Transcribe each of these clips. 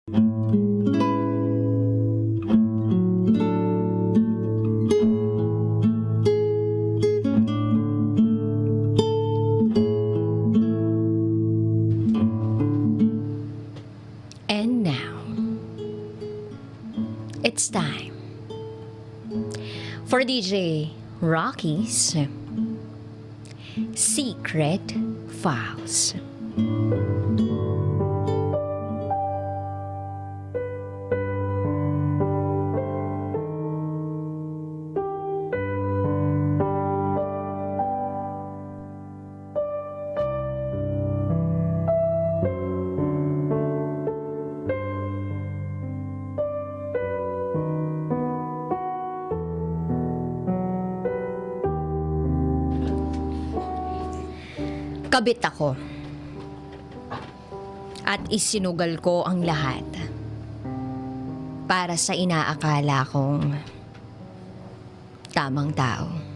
And now, it's time for DJ Rocky's Secret Files. Kabit ako. At isinugal ko ang lahat para sa inaakala kong tamang tao.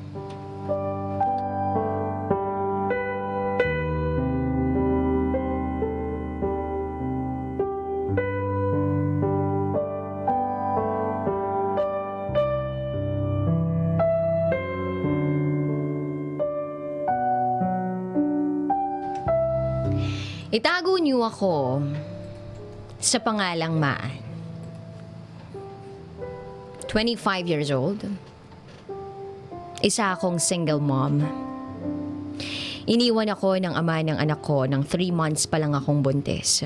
Itago niyo ako sa pangalang Maan. 25 years old. Isa akong single mom. Iniwan ako ng ama ng anak ko nang 3 months pa lang akong buntis.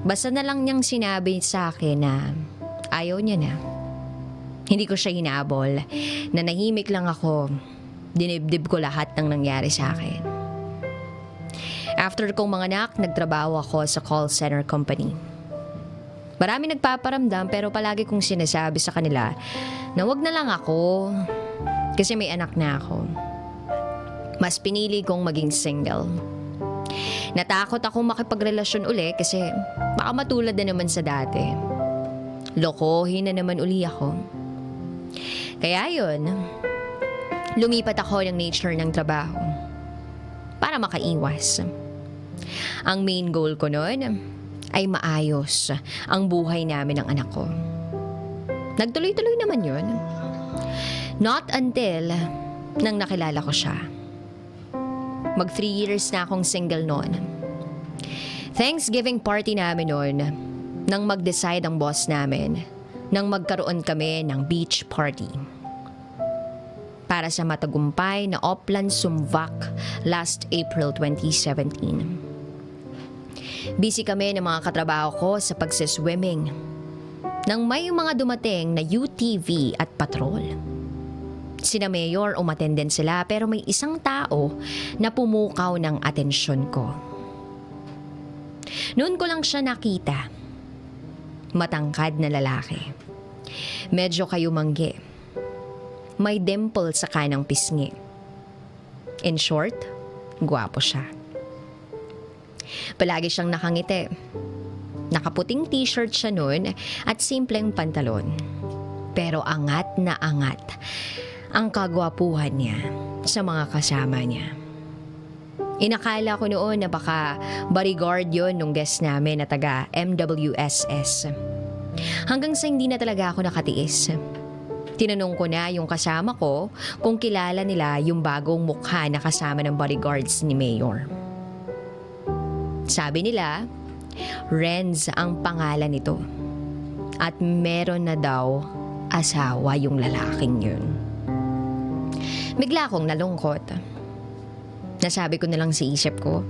Basta na lang niyang sinabi sa akin na ayaw niya na. Hindi ko siya hinabol. Nanahimik lang ako. Dinibdib ko lahat ng nangyari sa akin. After kong manganak, nagtrabaho ako sa call center company. Marami nagpaparamdam pero palagi kong sinasabi sa kanila na wag na lang ako kasi may anak na ako. Mas pinili kong maging single. Natakot akong makipagrelasyon uli kasi baka matulad na naman sa dati. Lokohin na naman uli ako. Kaya yun, lumipat ako ng nature ng trabaho para makaiwas. Ang main goal ko noon ay maayos ang buhay namin ng anak ko. Nagtuloy-tuloy naman yun. Not until nang nakilala ko siya. Mag 3 years na akong single noon. Thanksgiving party namin noon nang mag-decide ang boss namin nang magkaroon kami ng beach party. Para sa matagumpay na Oplan Sumvac last April 2017. Busy kami ng mga katrabaho ko sa pagsiswimming nang may mga dumating na UTV at patrol. Sina Mayor umattend din sila pero may isang tao na pumukaw ng atensyon ko. Noon ko lang siya nakita. Matangkad na lalaki. Medyo kayumanggi. May dimple sa kanang pisngi. In short, gwapo siya. Palagi siyang nakangiti. Nakaputing t-shirt siya noon at simpleng pantalon. Pero angat na angat ang kagwapuhan niya sa mga kasama niya. Inakala ko noon na baka bodyguard yon nung guest namin na taga MWSS. Hanggang sa hindi na talaga ako nakatiis. Tinanong ko na yung kasama ko kung kilala nila yung bagong mukha na kasama ng bodyguards ni Mayor. Sabi nila, Renz ang pangalan nito. At meron na daw asawa yung lalaking yun. Bigla akong nalungkot. Nasabi ko na lang sa isip ko,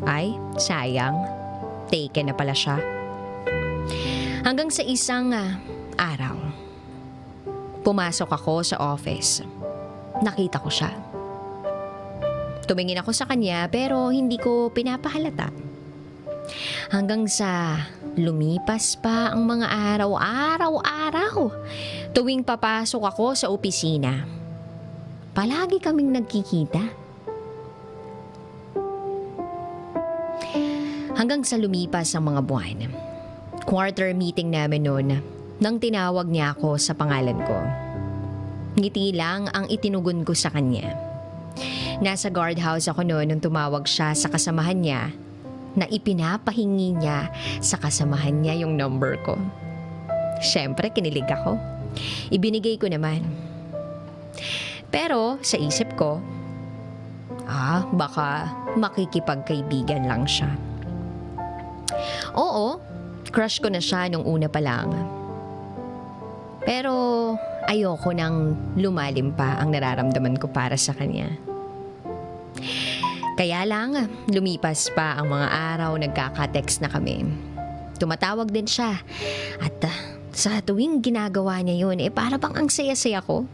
ay, sayang, taken na pala siya. Hanggang sa isang araw, pumasok ako sa office. Nakita ko siya. Tumingin ako sa kanya pero hindi ko pinapahalata. Hanggang sa lumipas pa ang mga araw-araw. Tuwing papasok ako sa opisina, palagi kaming nagkikita. Hanggang sa lumipas ang mga buwan. Quarter meeting namin noon nang tinawag niya ako sa pangalan ko. Ngiti lang ang itinugon ko sa kanya. Nasa guardhouse ako noon nung tumawag siya sa kasamahan niya na ipinapahingi niya sa kasamahan niya yung number ko. Siyempre, kinilig ako. Ibinigay ko naman. Pero sa isip ko, baka makikipagkaibigan lang siya. Oo, crush ko na siya nung una pa lang. Pero ayoko nang lumalim pa ang nararamdaman ko para sa kanya. Kaya lang, lumipas pa ang mga araw, nagkaka-text na kami. Tumatawag din siya. At sa tuwing ginagawa niya yun, para bang ang saya-saya ko.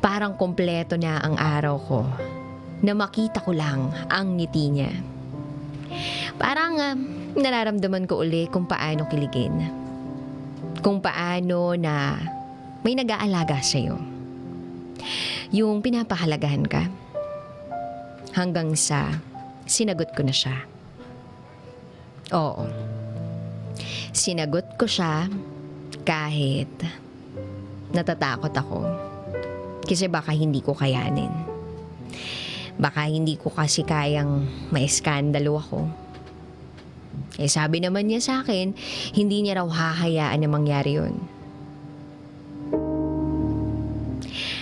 Parang kompleto na ang araw ko na makita ko lang ang ngiti niya. Parang nararamdaman ko uli kung paano kiligin. Kung paano na may nag-aalaga sa'yo. Yung pinapahalagahan ka. Hanggang sa sinagot ko na siya. Oo. Sinagot ko siya kahit natatakot ako. Kasi baka hindi ko kayanin. Baka hindi ko kasi kayang maiskandalo ako. Sabi naman niya sa akin, hindi niya raw hahayaan na mangyari yun.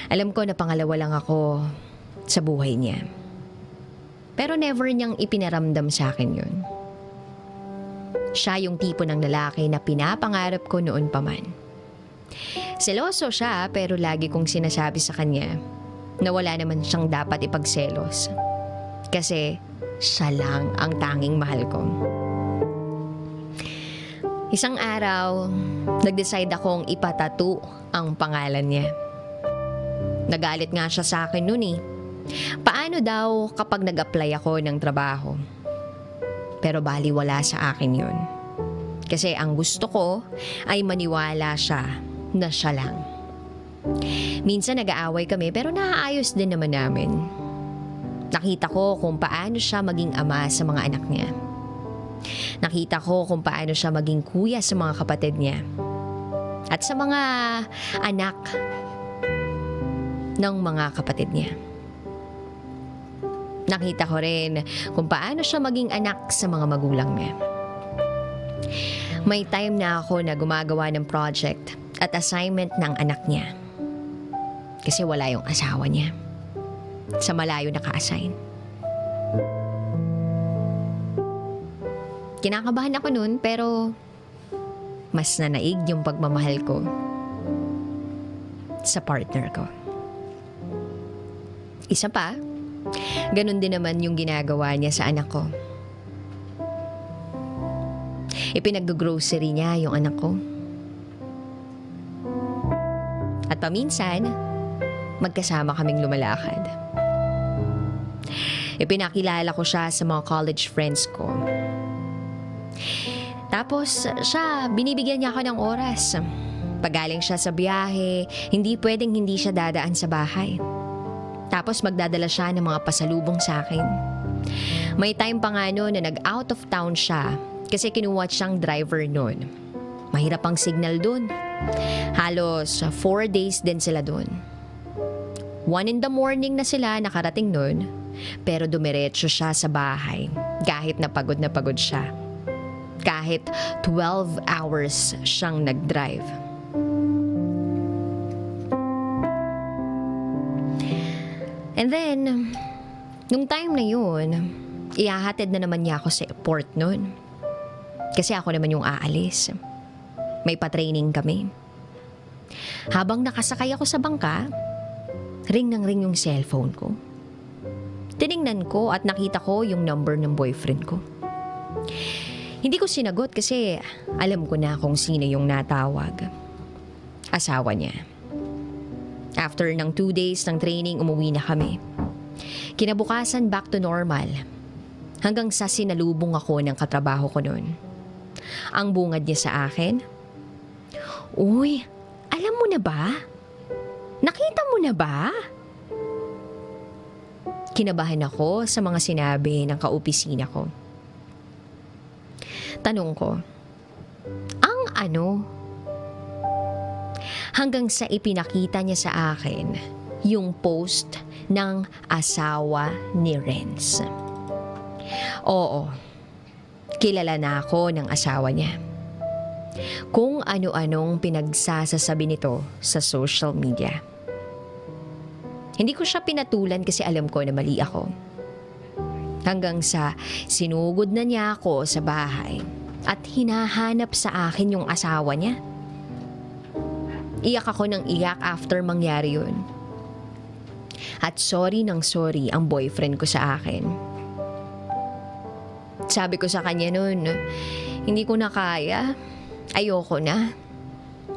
Alam ko na pangalawa lang ako sa buhay niya. Pero never niyang ipinaramdam sa akin yun. Siya yung tipo ng lalaki na pinapangarap ko noon pa man. Seloso siya pero lagi kong sinasabi sa kanya na wala naman siyang dapat ipagselos. Kasi siya lang ang tanging mahal ko. Isang araw, nag-decide akong ipatattoo ang pangalan niya. Nagalit nga siya sa akin noon eh. Paano daw kapag nag-apply ako ng trabaho? Pero baliwala sa akin yun. Kasi ang gusto ko ay maniwala siya na siya lang. Minsan nag-aaway kami pero naaayos din naman namin. Nakita ko kung paano siya maging ama sa mga anak niya. Nakita ko kung paano siya maging kuya sa mga kapatid niya. At sa mga anak ng mga kapatid niya. Nakita ko rin kung paano siya maging anak sa mga magulang niya. May time na ako na gumagawa ng project at assignment ng anak niya. Kasi wala yung asawa niya. Sa malayo naka-assign. Kinakabahan ako nun pero mas nanaig yung pagmamahal ko sa partner ko. Isa pa, ganun din naman yung ginagawa niya sa anak ko. Ipinag-grocery niya yung anak ko. At paminsan, magkasama kaming lumalakad. Ipinakilala ko siya sa mga college friends ko. Tapos siya, binibigyan niya ako ng oras. Pagaling siya sa biyahe, hindi pwedeng hindi siya dadaan sa bahay. Tapos magdadala siya ng mga pasalubong sa akin. May time pa nga noon na nag-out of town siya kasi kinuha siyang driver noon. Mahirap ang signal doon. Halos 4 days din sila doon. 1 in the morning na sila nakarating noon, pero dumiretso siya sa bahay kahit na pagod siya. Kahit 12 hours siyang nag-drive. And then, nung time na yun, ihahatid na naman niya ako sa airport noon. Kasi ako naman yung aalis. May pa-training kami. Habang nakasakay ako sa bangka, ring ng ring yung cellphone ko. Tiningnan ko at nakita ko yung number ng boyfriend ko. Hindi ko sinagot kasi alam ko na kung sino yung natawag. Asawa niya. After ng 2 days ng training, umuwi na kami. Kinabukasan, back to normal. Hanggang sa sinalubong ako ng katrabaho ko noon. Ang bungad niya sa akin, "Uy, alam mo na ba? Nakita mo na ba?" Kinabahan ako sa mga sinabi ng kaopisina ko. Tanong ko, "Ang ano?" Hanggang sa ipinakita niya sa akin yung post ng asawa ni Renz. Oo, Kilala na ako ng asawa niya. Kung ano-anong pinagsasasabi nito sa social media. Hindi ko siya pinatulan kasi alam ko na mali ako. Hanggang sa sinugod na niya ako sa bahay at hinahanap sa akin yung asawa niya. Iyak ako ng iyak after mangyari yun. At sorry ng sorry ang boyfriend ko sa akin. Sabi ko sa kanya noon, hindi ko na kaya. Ayoko na.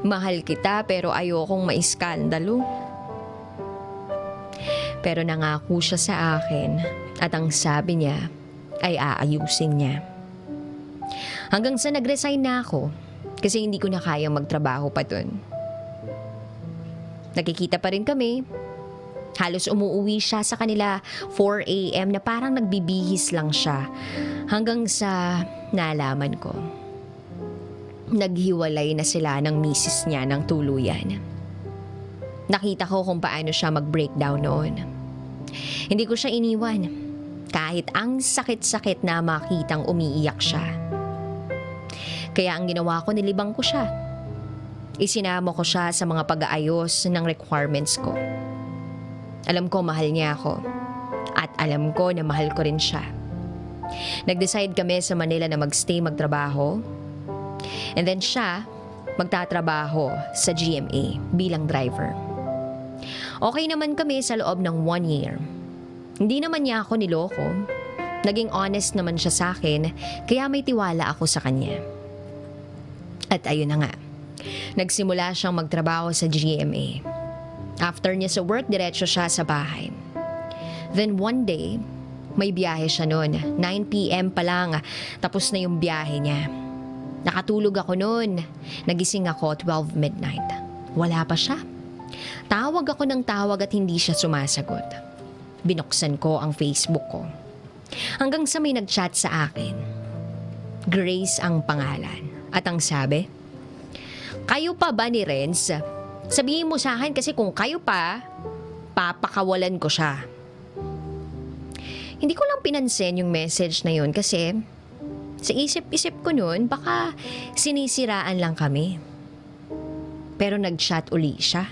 Mahal kita pero ayokong maiskandalo. Pero nangako siya sa akin at ang sabi niya ay aayusin niya. Hanggang sa nag-resign na ako kasi hindi ko na kayang magtrabaho pa dun. Nakikita pa rin kami. Halos umuwi siya sa kanila 4 a.m. na parang nagbibihis lang siya hanggang sa nalaman ko. Naghiwalay na sila ng misis niya ng tuluyan. Nakita ko kung paano siya mag-breakdown noon. Hindi ko siya iniwan. Kahit ang sakit-sakit na makitang umiiyak siya. Kaya ang ginawa ko, nilibang ko siya. Isinama ko siya sa mga pag-aayos ng requirements ko. Alam ko mahal niya ako. At alam ko na mahal ko rin siya. Nag-decide kami sa Manila na magstay magtrabaho. And then siya, magtatrabaho sa GMA bilang driver. Okay naman kami sa loob ng 1 year. Hindi naman niya ako niloko. Naging honest naman siya sa akin, kaya may tiwala ako sa kanya. At ayun na nga, nagsimula siyang magtrabaho sa GMA. After niya sa work, diretso siya sa bahay. Then one day, may biyahe siya noon. 9 p.m. pa lang, tapos na yung biyahe niya. Nakatulog ako noon. Nagising ako 12 midnight. Wala pa siya. Tawag ako ng tawag at hindi siya sumasagot. Binuksan ko ang Facebook ko. Hanggang sa may nag-chat sa akin. Grace ang pangalan. At ang sabi, "Kayo pa ba ni Renz? Sabihin mo sa akin kasi kung kayo pa, papakawalan ko siya." Hindi ko lang pinansin yung message na yun kasi sa isip-isip ko noon, baka sinisiraan lang kami. Pero nag-chat uli siya.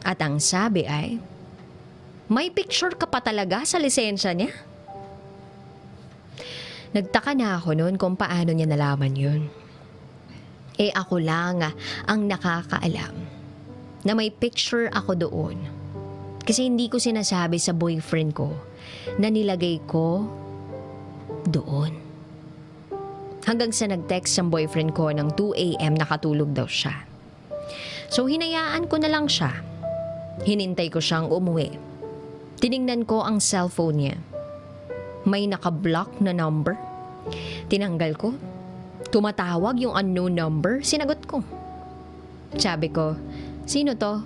At ang sabi ay, "May picture ka pa talaga sa lisensya niya?" Nagtaka na ako noon kung paano niya nalaman yun. Ako lang ang nakakaalam na may picture ako doon. Kasi hindi ko sinasabi sa boyfriend ko na nilagay ko doon. Hanggang sa nag-text ang boyfriend ko ng 2 a.m. nakatulog daw siya. So hinayaan ko na lang siya. Hinintay ko siyang umuwi. Tiningnan ko ang cellphone niya. May naka-block na number. Tinanggal ko. Tumatawag yung unknown number. Sinagot ko. Sabi ko, "Sino to?"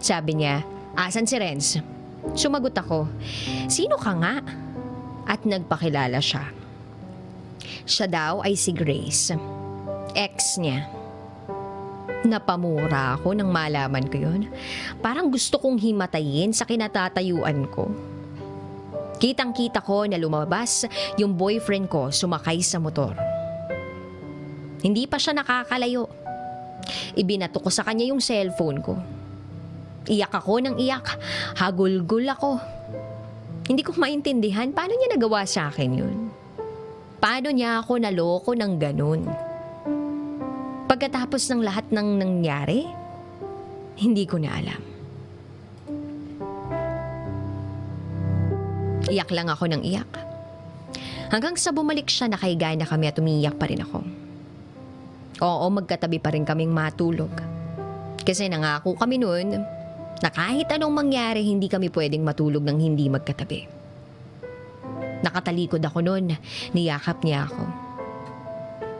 Sabi niya, "Asan si Renz?" Sumagot ako, "Sino ka nga?" At nagpakilala siya. Siya daw ay si Grace. Ex niya. Napamura ako nang malaman ko yun. Parang gusto kong himatayin sa kinatatayuan ko. Kitang-kita ko na lumabas yung boyfriend ko sumakay sa motor. Hindi pa siya nakakalayo. Ibinato ko sa kanya yung cellphone ko. Iyak ako ng iyak. Hagulgul ako. Hindi ko maintindihan paano niya nagawa sa akin yun. Paano niya ako naloko ng ganun? Pagkatapos ng lahat ng nangyari, hindi ko na alam. Iyak lang ako ng iyak. Hanggang sa bumalik siya, nakahiga na kami at umiiyak pa rin ako. Oo, magkatabi pa rin kaming matulog. Kasi nangako kami noon na kahit anong mangyari, hindi kami pwedeng matulog ng hindi magkatabi. Nakatalikod ako noon, niyakap niya ako.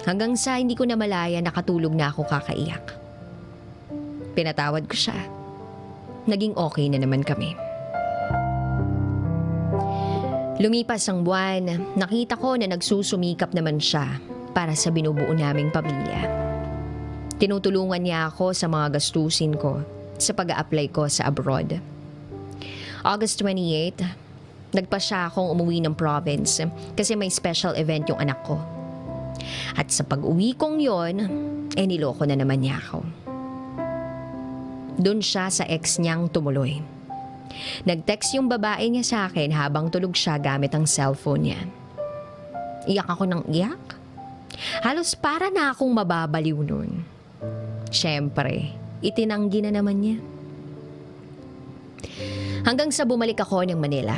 Hanggang sa hindi ko na malaya, nakatulog na ako kakaiyak. Pinatawad ko siya. Naging okay na naman kami. Lumipas ang buwan, nakita ko na nagsusumikap naman siya para sa binubuo naming pamilya. Tinutulungan niya ako sa mga gastusin ko sa pag-a-apply ko sa abroad. August 28, Nagpasya akong umuwi ng province kasi may special event yung anak ko. At sa pag-uwi kong yon, niloko na naman niya ako. Doon siya sa ex niyang tumuloy. Nag-text yung babae niya sa akin habang tulog siya gamit ang cellphone niya. Iyak ako ng iyak. Halos para na akong mababaliw nun. Siyempre, itinanggi na naman niya. Hanggang sa bumalik ako ng Manila.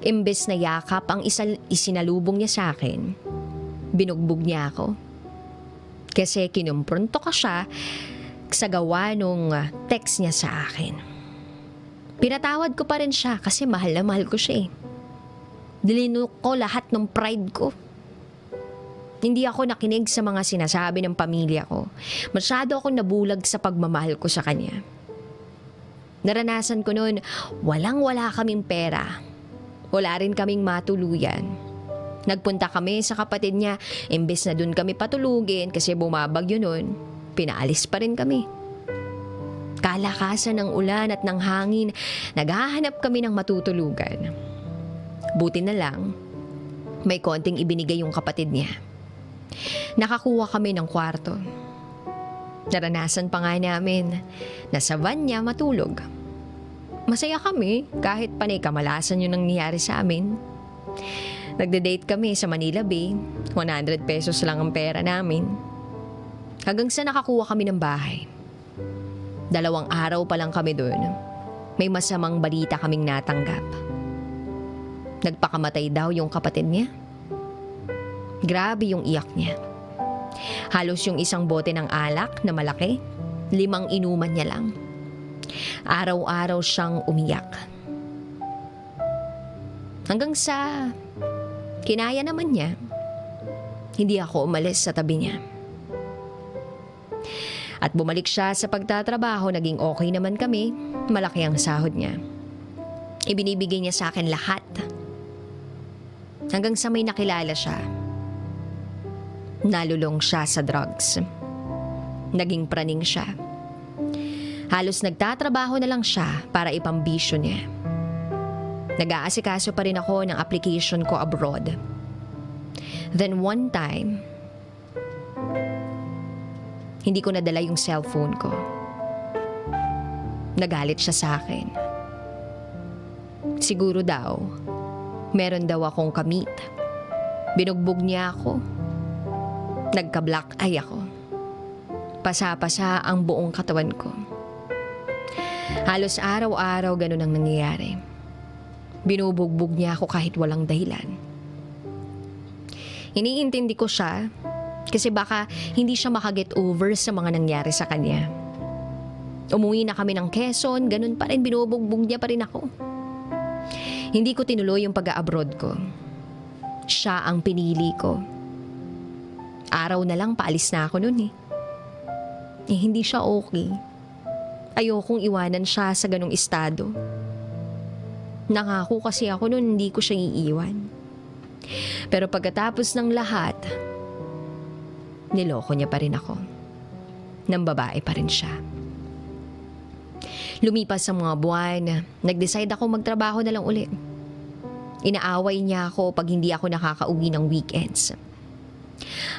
Imbes na yakap ang isinalubong niya sa akin, binugbog niya ako. Kasi kinumpronto ka siya sa gawa nung text niya sa akin. Pinatawad ko pa rin siya kasi mahal na mahal ko siya eh. Dilinuk ko lahat ng pride ko. Hindi ako nakinig sa mga sinasabi ng pamilya ko. Masyado akong nabulag sa pagmamahal ko sa kanya. Naranasan ko noon, walang-wala kaming pera. Wala rin kaming matuluyan. Nagpunta kami sa kapatid niya, imbes na dun kami patulugin kasi bumabagyo nun, pinaalis pa rin kami. Kalakasan ng ulan at ng hangin, naghahanap kami ng matutulugan. Buti na lang, may konting ibinigay yung kapatid niya. Nakakuha kami ng kwarto. Naranasan pa nga namin na sa van niya matulog. Masaya kami kahit panay kamalasan yung nangyayari sa amin. Nagde-date kami sa Manila Bay. 100 pesos lang ang pera namin. Hanggang sa nakakuha kami ng bahay. 2 araw pa lang kami doon. May masamang balita kaming natanggap. Nagpakamatay daw yung kapatid niya. Grabe yung iyak niya. Halos yung isang bote ng alak na malaki, 5 inuman niya lang. Araw-araw siyang umiyak. Hanggang sa kinaya naman niya, hindi ako umalis sa tabi niya. At bumalik siya sa pagtatrabaho, naging okay naman kami, malaki ang sahod niya. Ibinibigay niya sa akin lahat. Hanggang sa may nakilala siya. Nalulong siya sa drugs. Naging praning siya. Halos nagtatrabaho na lang siya para ipambisyo niya. Nag-aasikaso pa rin ako ng application ko abroad. Then one time, hindi ko nadala yung cellphone ko. Nagalit siya sa akin. Siguro daw, meron daw akong kamit. Binugbog niya ako. Nagka-black eye ako. Pasa-pasa ang buong katawan ko. Halos araw-araw ganun ang nangyayari. Binubugbog niya ako kahit walang dahilan. Iniintindi ko siya kasi baka hindi siya makaget over sa mga nangyari sa kanya. Umuwi na kami ng Quezon, ganun pa rin, binubugbog niya pa rin ako. Hindi ko tinuloy yung pag-a-abroad ko. Siya ang pinili ko. Araw na lang paalis na ako nun eh. Hindi siya okay. Ayokong iwanan siya sa ganung estado. Nangako kasi ako noon hindi ko siya iiwan. Pero pagkatapos ng lahat, niloko niya pa rin ako. Nang babae pa rin siya. Lumipas ang mga buwan, nag-decide ako magtrabaho na lang ulit. Inaaway niya ako pag hindi ako nakakauwi ng weekends.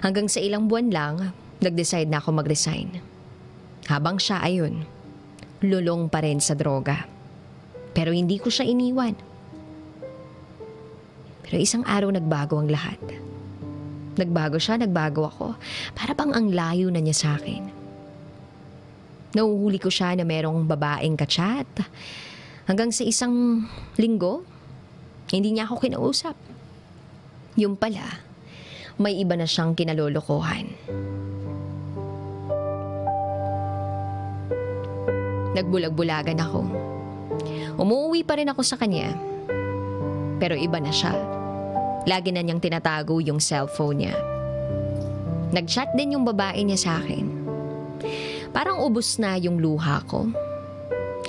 Hanggang sa ilang buwan lang, nag-decide na ako mag-resign. Habang siya ayun, lulong pa rin sa droga. Pero hindi ko siya iniwan. Pero isang araw nagbago ang lahat. Nagbago siya, nagbago ako. Para bang ang layo na niya sa akin. Nauhuli ko siya na merong babaeng kachat. Hanggang sa isang linggo, hindi niya ako kinausap. Yung pala, may iba na siyang kinalolokohan. Nagbulag-bulagan ako. Umuwi pa rin ako sa kanya. Pero iba na siya. Lagi na niyang tinatago yung cellphone niya. Nag-chat din yung babae niya sa akin. Parang ubos na yung luha ko.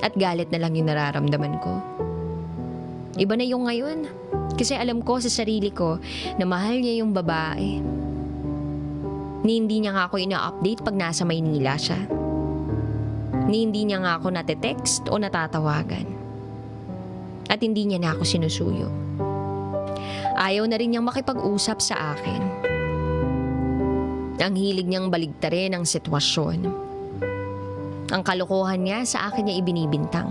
At galit na lang yung nararamdaman ko. Iba na yung ngayon. Kasi alam ko sa sarili ko na mahal niya yung babae. Ni hindi niya nga ako ina-update pag nasa Maynila siya. Ni hindi niya nga ako nate-text o natatawagan. At hindi niya na ako sinusuyo. Ayaw na rin niyang makipag-usap sa akin. Ang hilig niyang baligtarin ang sitwasyon. Ang kalokohan niya sa akin niya ibinibintang.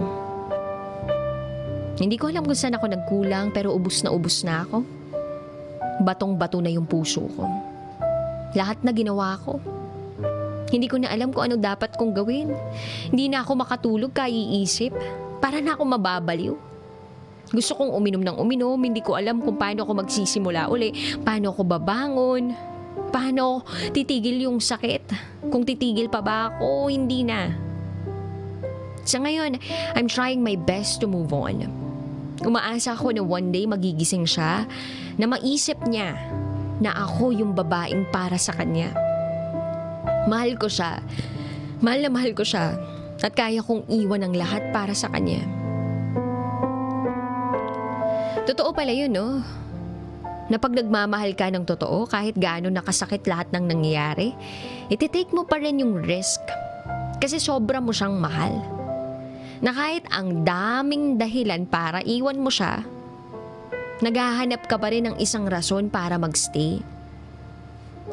Hindi ko alam kung saan ako nagkulang pero ubus na ako. Batong-bato na yung puso ko. Lahat na ginawa ko. Hindi ko na alam kung ano dapat kong gawin. Hindi na ako makatulog kaiisip. Para na ako mababaliw. Gusto kong uminom ng uminom. Hindi ko alam kung paano ako magsisimula uli. Paano ako babangon. Paano titigil yung sakit. Kung titigil pa ba ako, hindi na. Sa ngayon, I'm trying my best to move on. Umaasa ako na one day magigising siya na maisip niya na ako yung babaeng para sa kanya. Mahal ko siya. Mahal na mahal ko siya. At kaya kong iwan ang lahat para sa kanya. Totoo pala yun, no? Na pag nagmamahal ka ng totoo, kahit gaano nakasakit lahat ng nangyayari, ititake mo pa rin yung risk. Kasi sobra mo siyang mahal. Na kahit ang daming dahilan para iwan mo siya, naghahanap ka pa rin ng isang rason para magstay.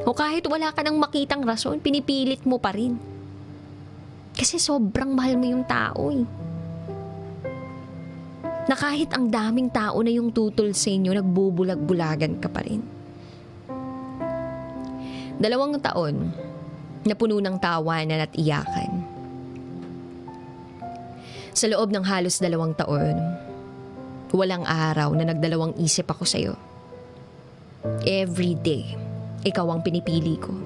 O kahit wala ka nang makitang rason, pinipilit mo pa rin. Kasi sobrang mahal mo yung tao eh. Na kahit ang daming tao na yung tutol sa inyo, nagbubulag-bulagan ka pa rin. 2 taon na puno ng tawanan at iyakan. Sa loob ng halos 2 taon, walang araw na nagdalawang isip ako sa'yo. Every day, ikaw ang pinipili ko.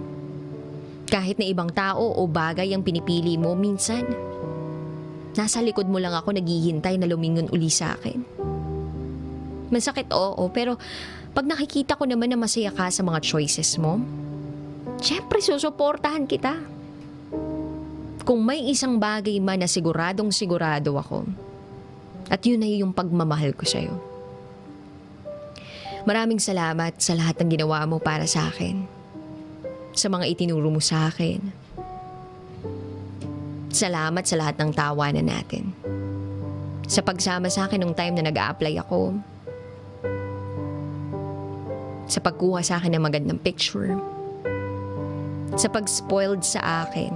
Kahit na ibang tao o bagay ang pinipili mo, minsan, nasa likod mo lang ako naghihintay na lumingon uli sa akin. Masakit, oo, pero pag nakikita ko naman na masaya ka sa mga choices mo, syempre susuportahan kita. Kung may isang bagay man na siguradong sigurado ako, at yun ay yung pagmamahal ko sa'yo. Maraming salamat sa lahat ng ginawa mo para sa akin. Sa mga itinuro mo sa akin. Salamat sa lahat ng tawanan natin. Sa pagsama sa akin nung time na nag-a-apply ako. Sa pagkuha sa akin ng magandang picture. Sa pag-spoiled sa akin.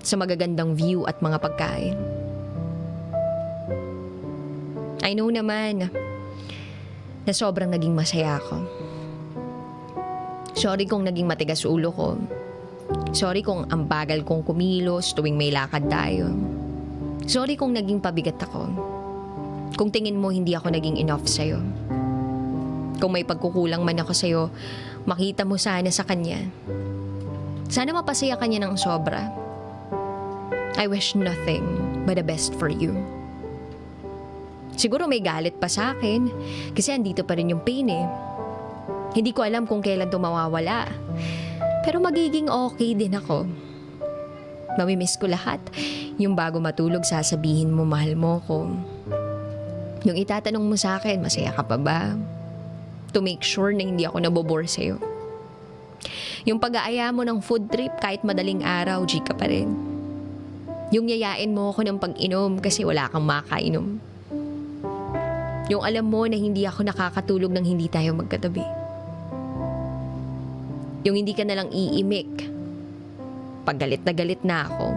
Sa magagandang view at mga pagkain. I know naman na sobrang naging masaya ako. Sorry kung naging matigas ulo ko. Sorry kung ang bagal kong kumilos tuwing may lakad tayo. Sorry kung naging pabigat ako. Kung tingin mo hindi ako naging enough sa'yo. Kung may pagkukulang man ako sa'yo, makita mo sana sa kanya. Sana mapasaya kanya ng sobra. I wish nothing but the best for you. Siguro may galit pa sa akin kasi andito pa rin yung pain eh. Hindi ko alam kung kailan ito mawawala. Pero magiging okay din ako. Mamimiss ko lahat. Yung bago matulog sasabihin mo mahal mo ko. Yung itatanong mo sa akin, masaya ka pa ba? To make sure na hindi ako nabobore sa'yo. Yung pag-aaya mo ng food trip kahit madaling araw, G ka pa rin. Yung yayain mo ako ng pag-inom kasi wala kang makainom. Yung alam mo na hindi ako nakakatulog nang hindi tayo magkatabi. Yung hindi ka nalang iimik pag galit na ako.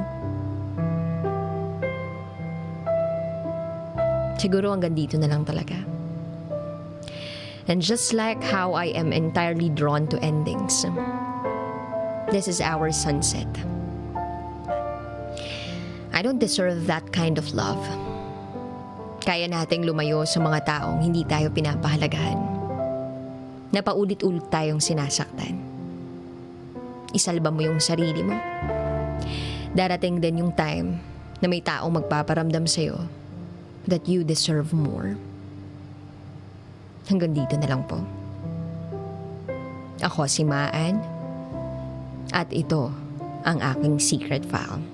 Siguro hanggang dito na lang talaga. And just like how I am entirely drawn to endings, this is our sunset. I don't deserve that kind of love. Kaya nating lumayo sa mga taong hindi tayo pinapahalagahan. Napaulit-ulit tayong sinasaktan. Isalba mo yung sarili mo. Darating din yung time na may taong magpaparamdam sa'yo that you deserve more. Hanggang dito na lang po. Ako si Maan at ito ang aking secret file.